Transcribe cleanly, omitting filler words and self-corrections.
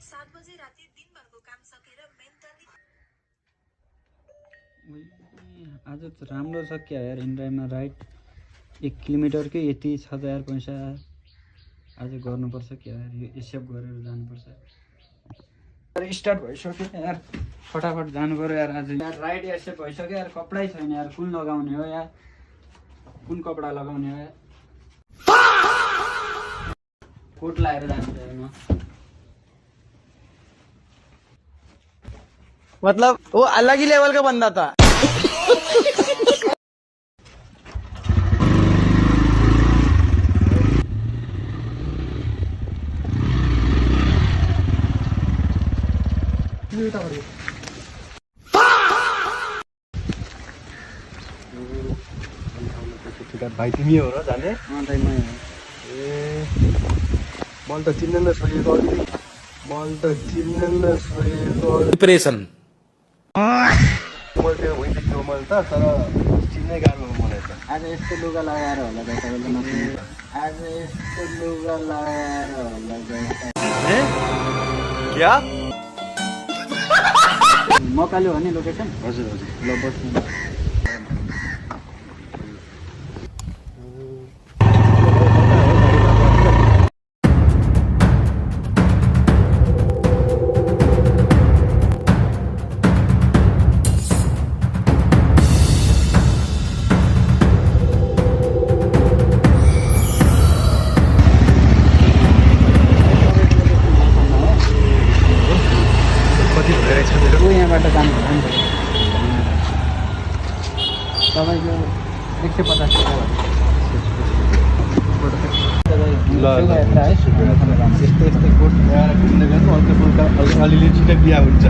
7 बजे राति दिनभरको काम सकेर मेन्टली आज त राम्रो छ क्या यार इन्डियामा राइड 1 किलोमिटरकै यति छ त यार पैसा आज गर्नुपर्छ क्या यार यो एसेप गरेर जानुपर्छ स्टार्ट भइसक्यो यार फटाफट जानु पर्यो यार आज यार राइड एसेप भइसक्यो यार कपडै छैन यार कुन लगाउने हो यार कुन कपडा लगाउने हो यार कोट लाएर जानु पर्यो मतलब वो अलग ही लेवल का बंदा था। भाइ तिमी हो र जाने मैले त चिन्न नसकेको डिप्रेसन मैले त्यो भइसक्यो मैले त तर चिन्नै गाह्रो हो मलाई त आज यस्तो लुगा लगाएर होला दाइ तपाईँले नसुन्नु आज यस्तो लुगा लगाएर होला दाइ क्या मकालु हो नि लोकेसन हजुर हजुर ल बस्नु यहाँबाट जानु तपाईँको 150 अलिअलि छिटो बिहा हुन्छ